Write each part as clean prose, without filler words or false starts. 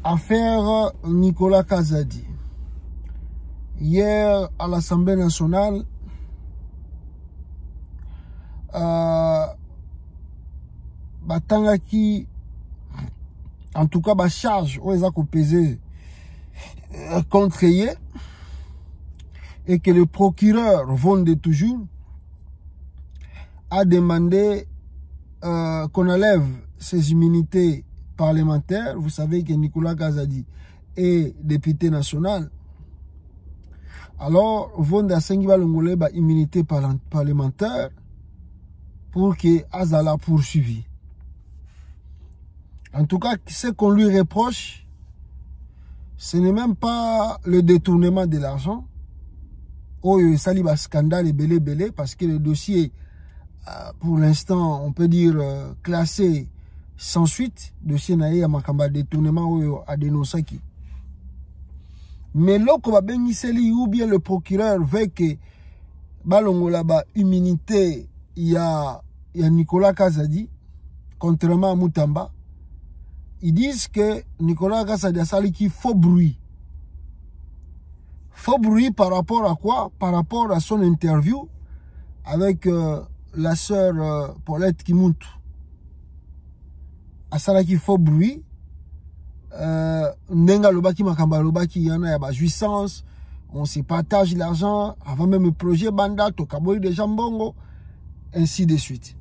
Affaire Nicolas Kazadi. Hier, à l'Assemblée nationale, Batangaki, en tout cas, charge, où ils ont pesé contre eux, et que le procureur, Vonde toujours, a demandé qu'on enlève ses immunités parlementaires. Vous savez que Nicolas Kazadi est député national. Alors, Vonde a une immunité parlementaire pour que Azala poursuivi. En tout cas, ce qu'on lui reproche, ce n'est même pas le détournement de l'argent. Oh, il y a un scandale belé parce que le dossier, pour l'instant, on peut dire classé sans suite. Dossier naïe à Makamba détournement à dénoncer qui. Mais là, ou bien le procureur veut que Balongo là-bas, immunité, il y a Nicolas Kazadi, contrairement à Moutamba. Ils disent que Nicolas Kazadi a sali qui faux bruit. Faux bruit par rapport à quoi? Par rapport à son interview avec la sœur Paulette Kimuntu. A sali qui faux bruit. Nenga lobaki makamba lobaki yana ya ba jouissance, on se partage l'argent avant même le projet banda to kaboli de jambongo, ainsi de suite.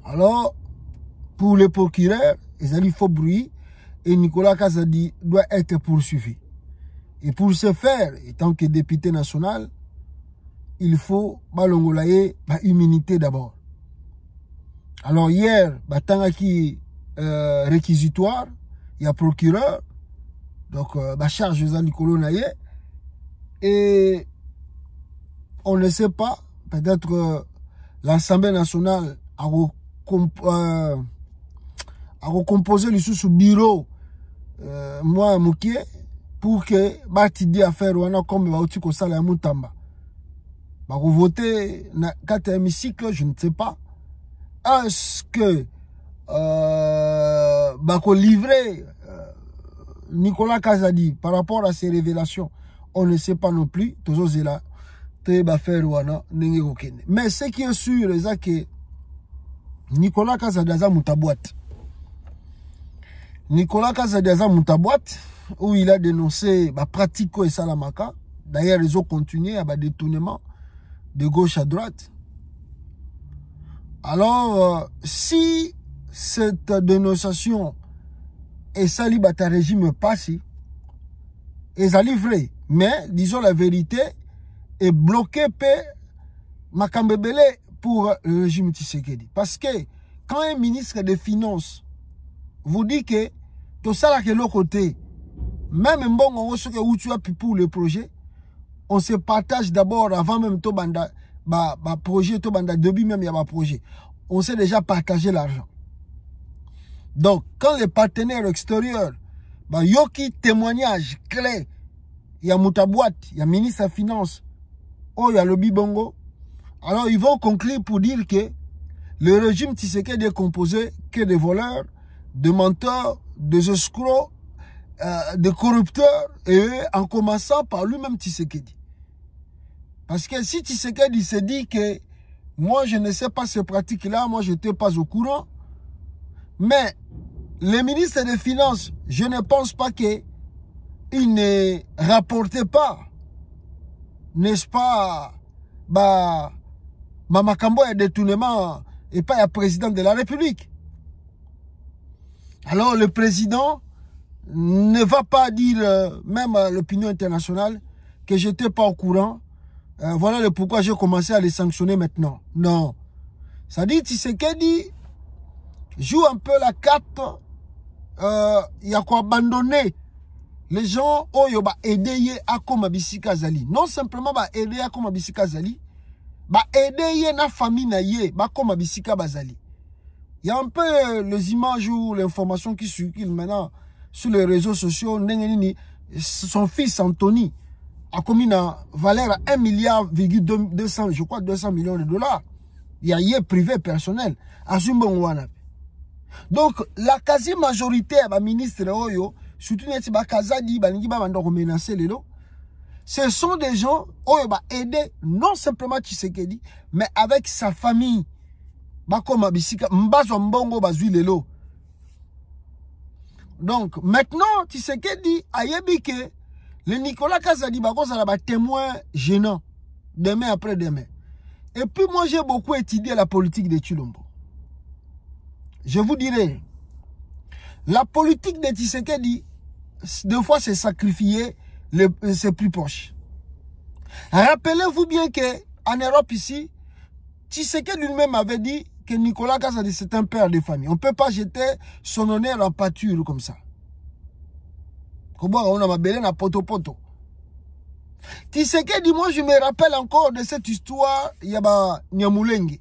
Alors pour le procureur, il faut bruit et Nicolas Kazadi doit être poursuivi. Et pour ce faire, étant que député national, il faut balongolaye ba immunité d'abord. Alors hier, batangaki réquisitoire, il y a procureur, donc charge aux Nicolas Naye, et on ne sait pas, peut-être l'Assemblée nationale a recomposé le sous-bureau moi Mouké pour que Batidi a fait comme Baouti Kosala ya Moutamba. Voter dans 4 hémicycles, je ne sais pas. Est-ce que livrer Nicolas Kazadi par rapport à ses révélations, on ne sait pas non plus. Mais ce qui est sûr, c'est que Nicolas Kazadi a Moutaboite. Nicolas Kazadi a Moutaboite, où il a dénoncé Pratico et Salamaka. D'ailleurs, ils ont continué à détournement de gauche à droite. Alors, si cette dénonciation et salibata régime passé, et ça livré, mais disons la vérité, est bloqué Makambebele pour le régime Tshisekedi. Parce que quand un ministre des Finances vous dit que tout ça là que l'autre côté, même bon où tu as pu pour le projet, on se partage d'abord avant même tout banda projet, tout banda début même il y a un projet. On s'est déjà partagé l'argent. Donc, quand les partenaires extérieurs, yoki témoignage clé, il y a Moutaboite, il y a ministre des Finances, il y a le Bibongo, alors ils vont conclure pour dire que le régime Tshisekedi est composé que de voleurs, de menteurs, des escrocs, de corrupteurs, et en commençant par lui-même Tshisekedi. Parce que si Tshisekedi se dit que moi je ne sais pas ces pratiques-là, moi je n'étais pas au courant, mais le ministre des Finances, je ne pense pas qu'il ne rapportait pas, n'est-ce pas, Makambo et détournement et pas le président de la République. Alors le président ne va pas dire, même à l'opinion internationale, que je n'étais pas au courant. Voilà le pourquoi j'ai commencé à les sanctionner maintenant. Non. Ça dit, Tshisekedi joue un peu la carte, il y a quoi abandonner les gens qui va aider à comme Bisika Zali. Non simplement va aider à comme Bisika Zali, va aider la famille naïe, va comme Bisika Bazali. Il y a un peu les images ou l'information qui circulent maintenant sur les réseaux sociaux. Son fils Anthony a commis une valeur à 1,2 milliard, je crois 200 millions de dollars. Il y a hier privé personnel à Zumbongwana. Donc la quasi-majorité des ministres surtout Neti Bakazadi, Balingi Bamandoko menacer les lots. Ce sont des gens qui ont aidé non simplement Tshisekedi, mais avec sa famille. Bakoma Bisika, Mbazo Mbongo Bazui les lots. Donc, maintenant, Tshisekedi a yebi que le Nicolas Kazadi Bakosa a témoin gênant. Demain après demain. Et puis moi, j'ai beaucoup étudié la politique de Tshilombo. Je vous dirai, la politique de Tshisekedi, deux fois, c'est sacrifier ses plus proches. Rappelez-vous bien qu'en Europe ici, Tshisekedi lui-même avait dit que Nicolas Kazadi, c'est un père de famille. On ne peut pas jeter son honneur en pâture comme ça. On a ma belle na poto poto. Tshisekedi, moi je me rappelle encore de cette histoire, il y a Nyamulenge.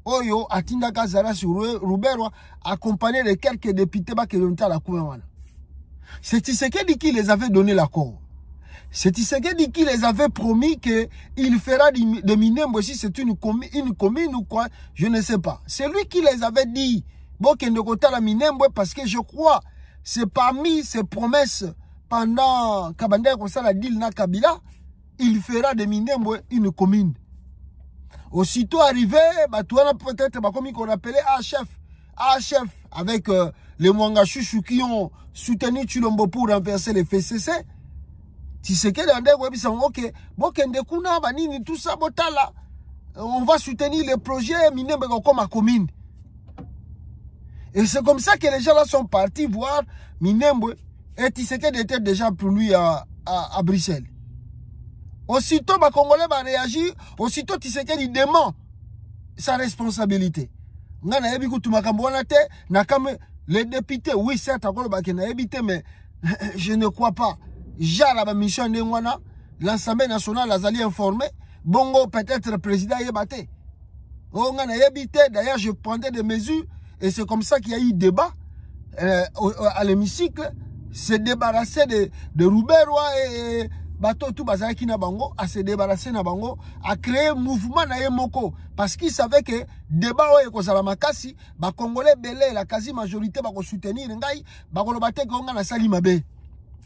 Oyo, Atinda Kazara sur Ruberwa, accompagné de quelques députés qui ont été à la Koumawana. C'est Tshisekedi qui les avait donné l'accord. C'est Tshisekedi qui les avait promis qu'il fera de Minembwe si c'est une commune ou quoi, je ne sais pas. C'est lui qui les avait dit, bon, qu'il ne compte la Minembwe parce que je crois, c'est parmi ses promesses pendant Kabanda Kosala Dil na Kabila, il fera de Minembwe une commune. Aussitôt arrivé, peut-être comme qu'on appelait chef avec les Mwangachouchou qui ont soutenu Tshilombo pour renverser les FCC. Tshisekedi ok, Bokendekuna, Banini, tout ça, Botala, on va soutenir les projets Minembwe comme commune. Et c'est comme ça que les gens là sont partis voir Minembwe et Tshisekedi était déjà pour lui à Bruxelles. Aussitôt, les Congolais vont réagir, aussitôt Tshisekedi demande sa responsabilité. Les députés, oui, certes, mais je ne crois pas. J'ai la mission de Ngwana, l'Assemblée nationale a allé informer, Bongo peut-être le président Yebate. D'ailleurs, je prendais des mesures, et c'est comme ça qu'il y a eu débat à l'hémicycle, se débarrasser de Ruberwa et Bato tout Bazaki na bango, à se débarrasser na bango, à créer un mouvement na Yemoko. Parce qu'il savait que débat oye ko Makasi, ba Congolais belé, la quasi-majorité va soutenir Ngai, ba kolobate konga na Salimabe.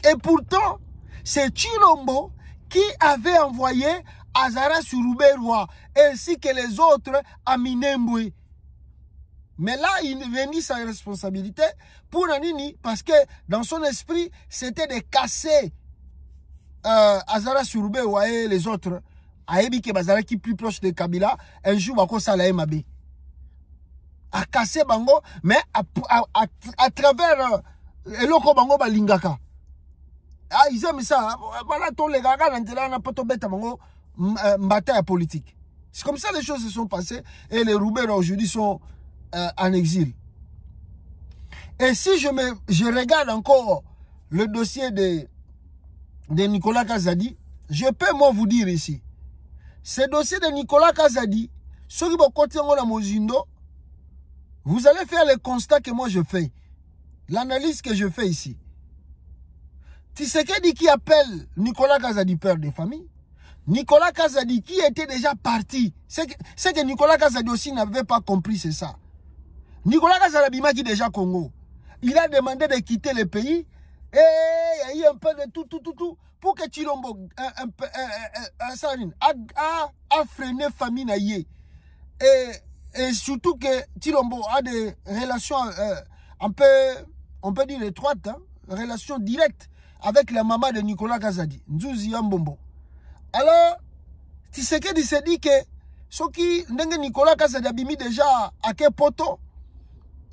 Et pourtant, c'est Tshilombo qui avait envoyé Azara sur Ruberwa, ainsi que les autres à Minembwe. Mais là, il venait sa responsabilité pour Nanini, parce que dans son esprit, c'était de casser Azara sur Ruberwa et les autres. Aébi que Bazara qui est plus proche de Kabila, un jour, Bako Sala Mabe. A casser Bango, mais à travers Eloko Bango Balingaka. Ah, ils aiment ça. Voilà, tous les gars, on n'a pas bête bataille politique. C'est comme ça que les choses se sont passées. Et les Ruberwa aujourd'hui sont en exil. Et si je regarde encore le dossier de Nicolas Kazadi, je peux moi vous dire ici, ce dossier de Nicolas Kazadi, ceux qui vont continuer à Mozindo, vous allez faire le constat que moi je fais. L'analyse que je fais ici. Tshisekedi qui appelle Nicolas Kazadi père de famille. Nicolas Kazadi qui était déjà parti. C'est que Nicolas Kazadi aussi n'avait pas compris, c'est ça. Nicolas Kazadi m'a dit déjà Congo. Il a demandé de quitter le pays. Et il y a eu un peu de tout. Pour que Tshilombo a freiné famine aïe. Et surtout que Tshilombo a des relations un peu, on peut dire étroites, hein, relations directes avec la maman de Nicolas Kazadi, Nzuzi Yambombo. Alors, Tshisekedi s'est dit que ce qui Nicolas Kazadi a mis déjà à Kepoto,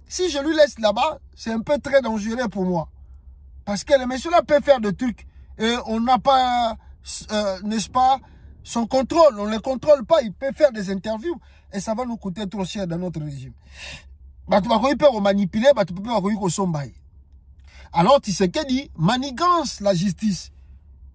si je lui laisse là-bas, c'est un peu très dangereux pour moi. Parce que le monsieur-là peut faire des trucs et on n'a pas, n'est-ce pas, son contrôle. On ne le contrôle pas. Il peut faire des interviews et ça va nous coûter trop cher dans notre régime. Il peut manipuler, il peut alors Tshisekedi manigance la justice.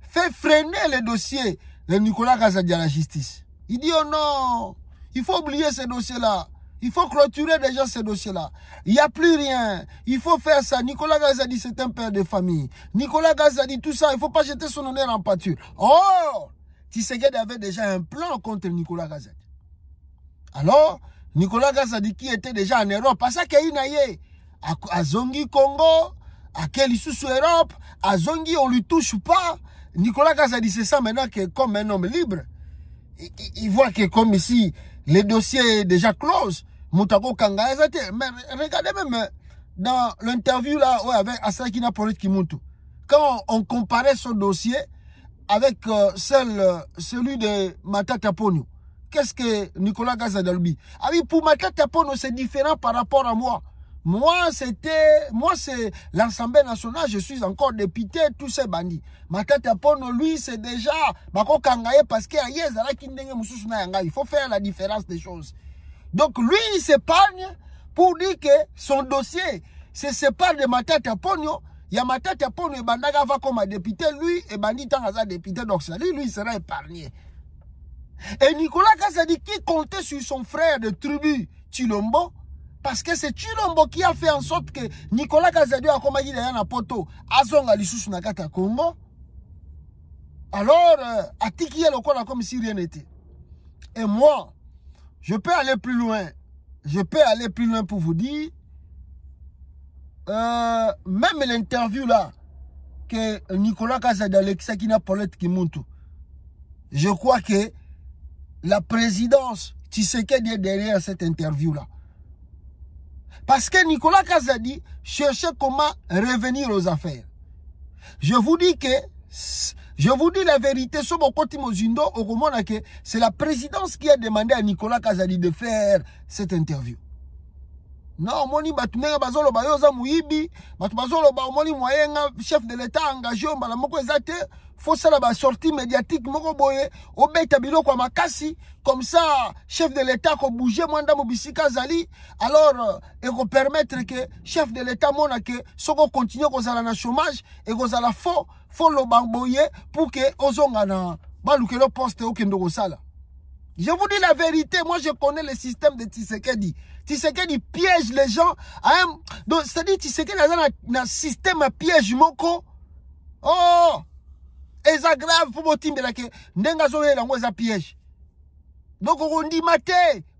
Fait freiner le dossier de Nicolas Kazadi à la justice. Il dit oh non, il faut oublier ce dossier-là. Il faut clôturer déjà ce dossier-là. Il n'y a plus rien. Il faut faire ça. Nicolas Kazadi, c'est un père de famille. Nicolas Kazadi, tout ça, il ne faut pas jeter son honneur en pâture. Oh, Tshisekedi avait déjà un plan contre Nicolas Kazadi. Alors, Nicolas Kazadi qui était déjà en Europe, parce qu'il y a à Zongi Congo, à quel sous Europe, à Zongi, on lui touche pas. Nicolas Kazadi, c'est ça maintenant que comme un homme libre. Il voit que comme ici, les dossiers est déjà close. Moutako Kanga, mais regardez même dans l'interview là, ouais, avec Asakina Polit Kimuntu. Quand on comparait son dossier avec celui de Matata Ponyo, qu'est-ce que Nicolas Kazadi? Ah oui, pour Matata Ponyo, c'est différent par rapport à moi. Moi, c'est l'Assemblée nationale, je suis encore député, tous ces bandits. Matata Ponyo, lui, c'est déjà, Bako Kangaye, parce qu'il il faut faire la différence des choses. Donc, lui, il s'épargne pour dire que son dossier se sépare de Matata Ponyo. Il y a Matata Ponyo, Bandaga va comme un député, lui, et Bandi Tangaza député, donc ça, lui, il sera épargné. Et Nicolas Kazadi qui comptait sur son frère de tribu, Chilombo, parce que c'est Chilombo qui a fait en sorte que Nicolas Kazadi a comme dit dans un poto, Azonga Lissous Nakata Congo. Alors, Atiki est le corps comme si rien n'était. Et moi, je peux aller plus loin. Je peux aller plus loin pour vous dire, même l'interview là, que Nicolas Kazadi Alexa Kina Paulette Kimuntu, je crois que la présidence Tshisekedi est derrière cette interview là. Parce que Nicolas Kazadi cherchait comment revenir aux affaires. Je vous dis la vérité, c'est la présidence qui a demandé à Nicolas Kazadi de faire cette interview. Non, moni batumenga bazolo bayoza muibi, batu bazolo ba moni moyenga chef de l'état engagé on bala moko ezate, faut ça la sortie médiatique moko boye, obeta biloko kwa makasi, comme ça chef de l'état ko bouger mwanda mobisika zali, alors et ko permettre que chef de l'état mona que soko continue ko zala na chômage et ko zala faut lo bangboye pour que ozonga na balukelo poste okendo ko sala. Je vous dis la vérité, moi je connais le système de Tshisekedi. Tshisekedi piège les gens. Donc, c'est-à-dire Tshisekedi a un système à piège moko. Oh! Et ça grave pour mon team de la que n'enga zoé la moi ça piège. Donc on dit maté,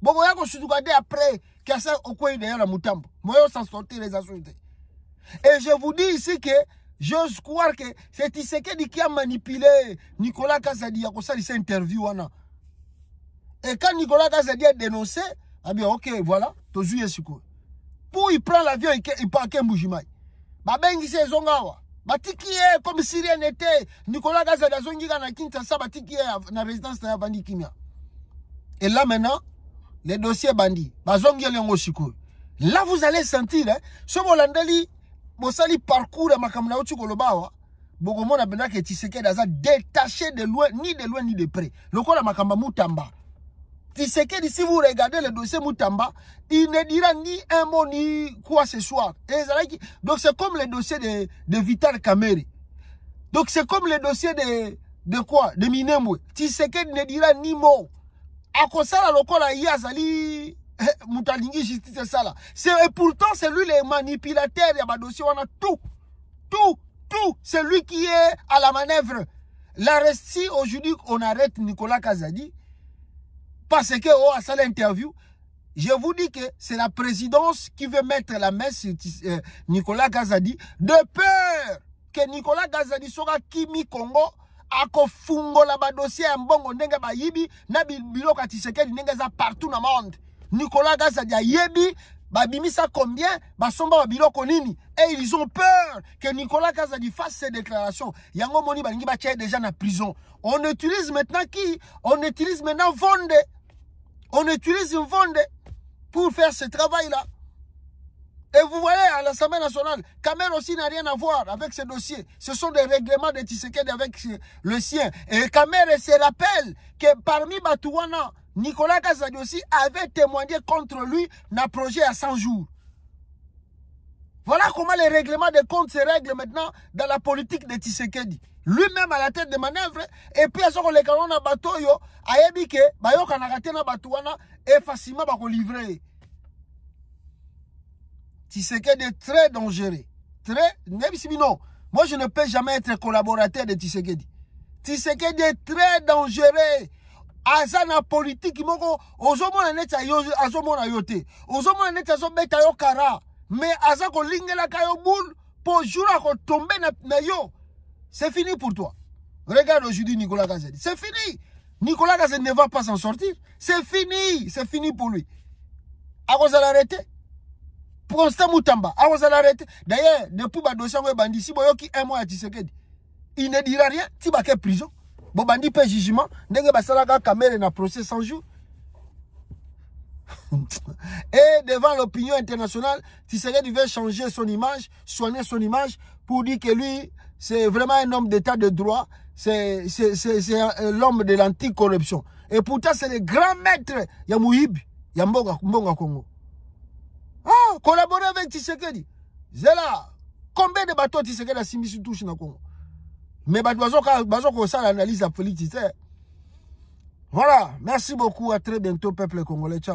bon on va se regarder après qu'il ça au coin derrière la mutambo. Moi on s'en sortir les insultes. Et je vous dis ici que j'ose croire que c'est Tshisekedi qui a manipulé Nicolas Kazadi à cause de cette interview. Et quand Nicolas Kazadi a dénoncé, ah bien, ok, voilà, tozuye suko. Pour il prend l'avion, il part à Kemboujimaï. Babengi se zongawa. Batiki comme si rien n'était. Nicolas Kazadi a zongi na Kinshasa, batiki na résidence na Bandi Kimia. Et là maintenant, les dossiers bandits, bazongi lengo suko. Là vous allez sentir, hein, ce Molandeli, Mosali parcours à Makamna Uchukolobawa. Bogomona bena que Tshisekedi a détaché de loin ni de près. Le corps à Makamba Mutamba. Tshisekedi, si vous regardez le dossier Moutamba, il ne dira ni un mot ni quoi ce soir. Donc c'est comme le dossier de Vital Kamerhe. Donc c'est comme le dossier de quoi? De Minembwe. Tshisekedi ne dira ni mot. A kosala lokola yazali Moutalingi justice sala. Et pourtant c'est lui le manipulateur, il y a dossier, on a tout. C'est lui qui est à la manœuvre. L'arrêt, si aujourd'hui on arrête Nicolas Kazadi, parce que, à ça l'interview, je vous dis que c'est la présidence qui veut mettre la main sur Nicolas Kazadi, de peur que Nicolas Kazadi sera Kimi Congo, a kofungo la ba dossier mbongo ndenge ba yibi, na biloko Tshisekedi ndenge za partout dans le monde. Nicolas Kazadi a yebi, ba bimisa combien, ba somba ba biloko nini. Et ils ont peur que Nicolas Kazadi fasse ces déclarations. Yango moni ba ngi ba tchè déjà na prison. On utilise maintenant qui? On utilise maintenant Vonde. On utilise une Vonde pour faire ce travail-là. Et vous voyez, à l'Assemblée nationale, Kamerhe aussi n'a rien à voir avec ce dossier. Ce sont des règlements de Tshisekedi avec le sien. Et Kamerhe se rappelle que parmi Batouana, Nicolas Kazadi aussi avait témoigné contre lui dans un projet à 100 jours. Voilà comment les règlements de compte se règlent maintenant dans la politique de Tshisekedi. Lui-même à la tête de manœuvre, et puis à ce qu'on les canons dans bateau, a dit que Bayo Kanakate na Batouana est facilement livrer. Tshisekedi est très dangereux. Même si non, moi je ne peux jamais être collaborateur de Tshisekedi. Tshisekedi est très dangereux. Azana politique, ozomona neta azomona yote. Ozomona neta azobeta yo kara. Mais azako lingela kayo boule pour jour à tomber na yo. C'est fini pour toi. Regarde aujourd'hui Nicolas Kazedi. C'est fini. Nicolas Kazedi ne va pas s'en sortir. C'est fini. C'est fini pour lui. À cause de l'arrêter. Constant Moutamba. À cause de l'arrêter. D'ailleurs, depuis le dossier de Bandi, si vous avez un mois à Tshisekedi, il ne dira rien. Si vous avez prison. Bon, Bandi peut jugement. N'est-ce pas la caméra dans procès 100 jours. Et devant l'opinion internationale, Tshisekedi veut changer son image, soigner son image pour dire que lui, c'est vraiment un homme d'état de droit, c'est l'homme de l'anticorruption. Et pourtant, c'est le grand maître Yamouhib, Yambonga Congo. Ah, collaborer avec Tshisekedi. C'est là. Combien de bateaux Tshisekedi a simbi sur touche dans Congo? Mais bateaux ça l'analyse à Félix. Voilà. Merci beaucoup. À très bientôt, peuple congolais. Ciao.